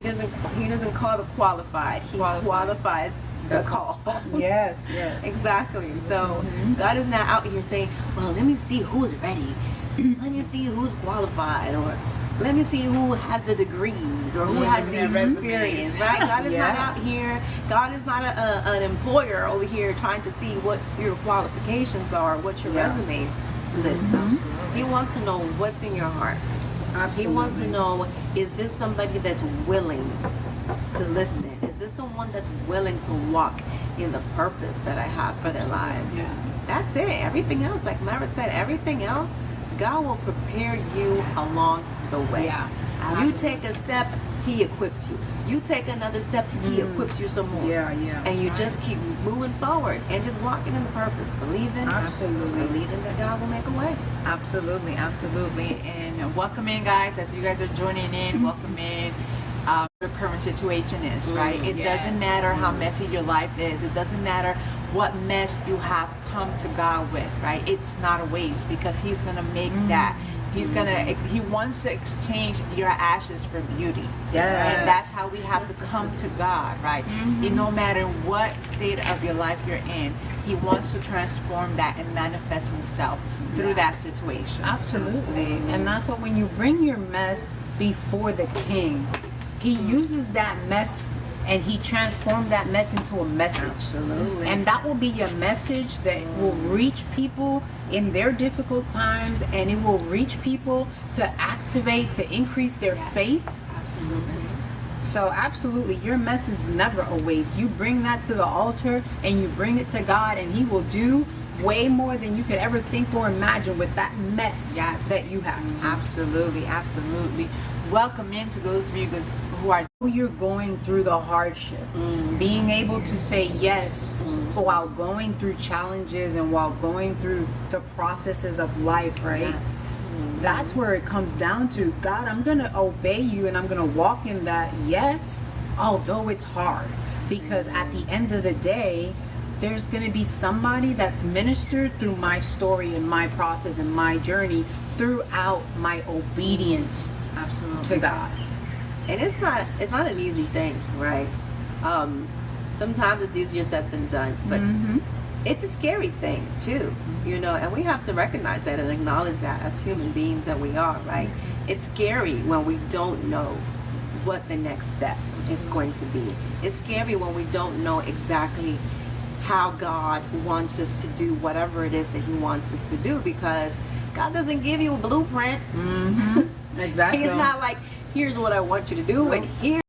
He doesn't call the qualified. He qualifies the call. Yes, yes. Exactly. So God is not out here saying, well, let me see who's ready. Let me see who's qualified, or let me see who has the degrees, or who has the experience, right? God is not out here. God is not an employer over here trying to see what your qualifications are, what your resumes list. He wants to know what's in your heart. He wants to know, is this somebody that's willing to listen? Is this someone that's willing to walk in the purpose that I have for their lives? That's it. Everything else, like Mara said, everything else, God will prepare you along the way. You take a step, He equips you. You take another step, He equips you some more. And you just keep moving forward and just walking in the purpose, believing that God will make a way. Absolutely, absolutely. And welcome in, guys, as you guys are joining in. Welcome in. Your current situation is, right? It doesn't matter how messy your life is. It doesn't matter what mess you have come to God with, right? It's not a waste, because He's gonna make that. He wants to exchange your ashes for beauty. And that's how we have to come to God, right? No matter what state of your life you're in, He wants to transform that and manifest Himself through that situation. Absolutely. And that's what, when you bring your mess before the King, He uses that mess and He transformed that mess into a message. Absolutely. And that will be your message that will reach people in their difficult times, and it will reach people to activate, to increase their faith. Absolutely. So absolutely, your mess is never a waste. You bring that to the altar and you bring it to God, and He will do way more than you could ever think or imagine with that mess that you have. Absolutely, absolutely. Welcome in to those of you who are You're going through the hardship, being able to say yes while going through challenges and while going through the processes of life, right? That's where it comes down to, God, I'm going to obey you and I'm going to walk in that yes, although it's hard. Because at the end of the day, there's going to be somebody that's ministered through my story and my process and my journey throughout my obedience to God. And it's not an easy thing, right? Sometimes it's easier said than done, but it's a scary thing too, you know, and we have to recognize that and acknowledge that as human beings that we are, right? It's scary when we don't know what the next step is going to be. It's scary when we don't know exactly how God wants us to do whatever it is that He wants us to do, because God doesn't give you a blueprint. Exactly. He's not like, here's what I want you to do, and here